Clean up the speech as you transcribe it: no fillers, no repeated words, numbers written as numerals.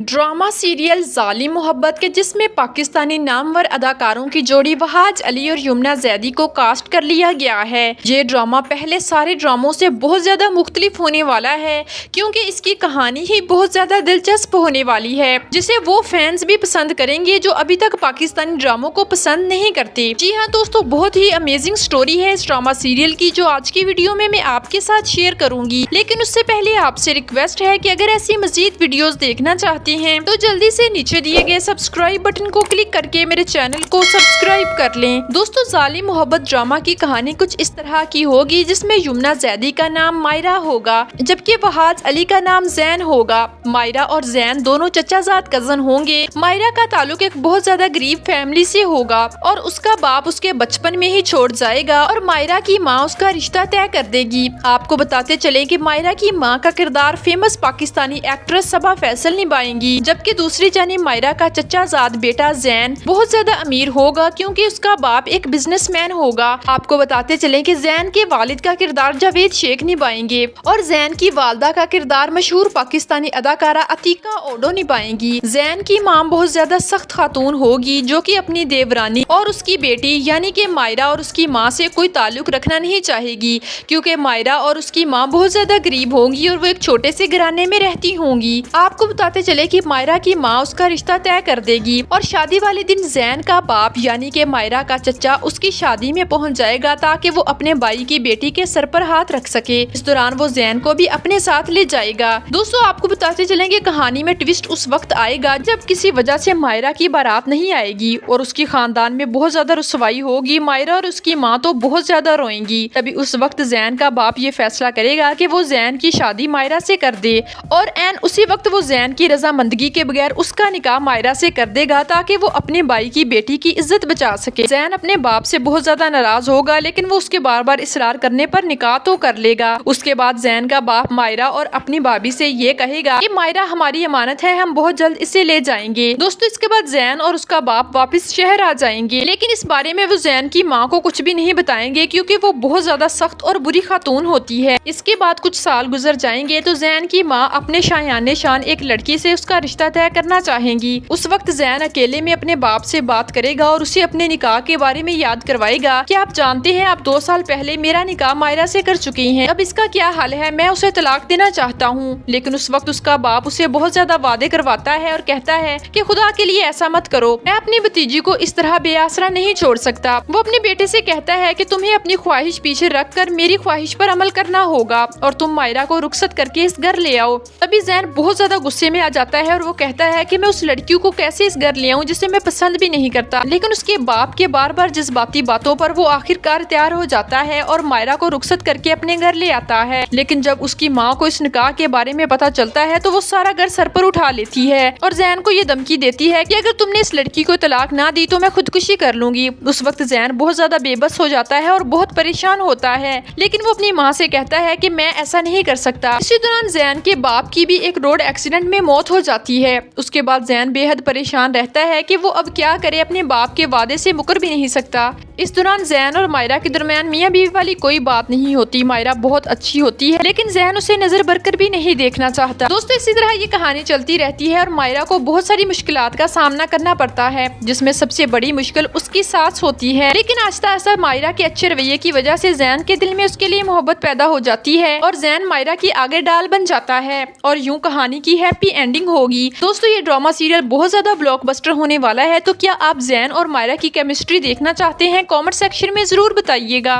Drama serial जालिम मोहब्बत के जिसमें पाकिस्तानी नामवर अदाकारों की जोड़ी वहाज अली और यमुना जैदी को कास्ट कर लिया गया है। ये ड्रामा पहले सारे ड्रामों से बहुत ज़्यादा मुख्तलिफ होने वाला है क्योंकि इसकी कहानी ही बहुत ज़्यादा दिलचस्प होने वाली है जिसे वो फैंस भी पसंद करेंगे जो अभी तक पाकिस्तानी ड्रामों को पसंद नहीं करते। जी हाँ दोस्तों, बहुत ही अमेजिंग स्टोरी है इस ड्रामा सीरियल की जो आज की वीडियो में मैं आपके साथ शेयर करूंगी। लेकिन उससे पहले आपसे रिक्वेस्ट है कि अगर ऐसी मजीद वीडियोस देखना चाहते हैं तो जल्दी से नीचे दिए गए सब्सक्राइब बटन को क्लिक करके मेरे चैनल को सब्सक्राइब कर लें। दोस्तों, जालिम मोहब्बत ड्रामा की कहानी कुछ इस तरह की होगी जिसमें यमुना जैदी का नाम मायरा होगा जबकि वहाज अली का नाम जैन होगा। मायरा और जैन दोनों चचाजाद कजन होंगे। मायरा का ताल्लुक एक बहुत ज्यादा गरीब फैमिली से होगा और उसका बाप उसके बचपन में ही छोड़ जाएगा और मायरा की माँ उसका रिश्ता तय कर देगी। आपको बताते चले कि मायरा की माँ का किरदार फेमस पाकिस्तानी एक्ट्रेस सबा फैसल निभाएंगी जबकि दूसरी जानिब मायरा का चचाजाद बेटा जैन बहुत ज्यादा अमीर होगा क्योंकि उसका बाप एक बिजनेसमैन होगा। आपको बताते चले कि जैन के वालिद का किरदार जावेद शेख निभाएंगे और जैन की वालदा का किरदार मशहूर पाकिस्तानी अदाकारा अतीका ओडो निभाएंगी। जैन की माँ बहुत ज्यादा सख्त खातून होगी जो कि अपनी देवरानी और उसकी बेटी यानी कि मायरा और उसकी माँ से कोई ताल्लुक रखना नहीं चाहेगी क्योंकि मायरा और उसकी माँ बहुत ज्यादा गरीब होंगी और वो एक छोटे से घराने में रहती होंगी। आपको बताते चले कि मायरा की माँ उसका रिश्ता तय कर देगी और शादी वाले दिन जैन का बाप यानी कि मायरा का चचा उसकी शादी में पहुंच जाएगा ताकि वो अपने भाई की बेटी के सर पर हाथ रख सके। इस दौरान वो जैन को भी अपने साथ ले जाएगा। दोस्तों, आपको बताते चलेंगे कहानी में ट्विस्ट उस वक्त आएगा जब किसी वजह से मायरा की बारात नहीं आएगी और उसकी खानदान में बहुत ज्यादा रुसवाई होगी। मायरा और उसकी माँ तो बहुत ज्यादा रोएंगी। तभी उस वक्त जैन का बाप ये फैसला करेगा कि वो जैन की शादी मायरा से कर दे और एन उसी वक्त वो जैन की रजामंदगी के बगैर उसका निकाह मायरा से कर देगा ताकि वो अपने भाई की बेटी की इज्जत बचा सके। जैन अपने बाप से बहुत ज्यादा नाराज होगा लेकिन वो उसके बार बार इसरार करने पर निकाह तो कर लेगा। उसके बाद जैन का बाप मायरा और अपनी भाभी से ये कहेगा कि मायरा हमारी अमानत है, हम बहुत जल्द इसे ले जाएंगे। दोस्तों, इसके बाद जैन और उसका बाप वापस शहर आ जाएंगे लेकिन इस बारे में वो जैन की माँ को कुछ भी नहीं बताएंगे क्योंकि वो बहुत ज्यादा सख्त और बुरी खातून होती है। इसके बाद कुछ साल गुजर जाएंगे तो जैन की माँ अपने शायाने शान एक लड़की से उसका रिश्ता तय करना चाहेंगी। उस वक्त जैन अकेले में अपने बाप से बात करेगा और उसे अपने निकाह के बारे में याद करवाएगा कि आप जानते हैं आप 2 साल पहले मेरा निकाह मायरा से कर चुकी हैं, अब इसका क्या हाल है, मैं उसे तलाक देना चाहता हूँ। लेकिन उस वक्त उसका बाप उसे बहुत ज्यादा वादे करवाता है और कहता है कि खुदा के लिए ऐसा मत करो, मैं अपनी भतीजी को इस तरह बेआसरा नहीं छोड़ सकता। वो अपने बेटे से कहता है कि तुम्हें अपनी ख्वाहिश पीछे रख कर मेरी ख्वाहिश पर अमल करना होगा और तुम मायरा को रुखसत करके इस घर ले आओ। तभी जैन बहुत ज्यादा गुस्से में आ जाता है और वो कहता है कि मैं उस लड़की को कैसे इस घर ले आऊं जिसे मैं पसंद भी नहीं करता। लेकिन उसके बाप के बार बार जज्बाती बातों पर वो आखिरकार तैयार हो जाता है और मायरा को रुखसत करके अपने घर ले आता है। लेकिन जब उसकी माँ को इस निकाह के बारे में पता चलता है तो वो सारा घर सर पर उठा लेती है और जैन को ये धमकी देती है कि अगर तुमने इस लड़की को तलाक ना दी तो मैं खुदकुशी कर लूंगी। उस वक्त जैन बहुत ज्यादा बेबस हो जाता है और बहुत परेशान होता है लेकिन वो अपनी माँ से कहता है कि मैं ऐसा नहीं कर सकता। इसी दौरान जैन के बाप की भी एक रोड एक्सीडेंट में मौत हो जाती है। उसके बाद जैन बेहद परेशान रहता है कि वो अब क्या करे, अपने बाप के वादे से मुकर भी नहीं सकता। इस दौरान जैन और मायरा के दरमियान मियाँ बीवी वाली कोई बात नहीं होती। मायरा बहुत अच्छी होती है लेकिन जैन उसे नजर भरकर भी नहीं देखना चाहता। दोस्तों, इसी तरह ये कहानी चलती रहती है और मायरा को बहुत सारी मुश्किलात का सामना करना पड़ता है जिसमें सबसे बड़ी मुश्किल उसकी सास होती है। लेकिन आहिस्ता आहिस्ता मायरा के अच्छे रवैये की वजह से जैन के दिल में उसके लिए मोहब्बत पैदा हो जाती है और जैन मायरा की आगे डाल बन जाता है और यूं कहानी की हैप्पी एंडिंग होगी। दोस्तों, ये ड्रामा सीरियल बहुत ज्यादा ब्लॉकबस्टर होने वाला है तो क्या आप जैन और मायरा की केमिस्ट्री देखना चाहते हैं? कमेंट सेक्शन में जरूर बताइएगा।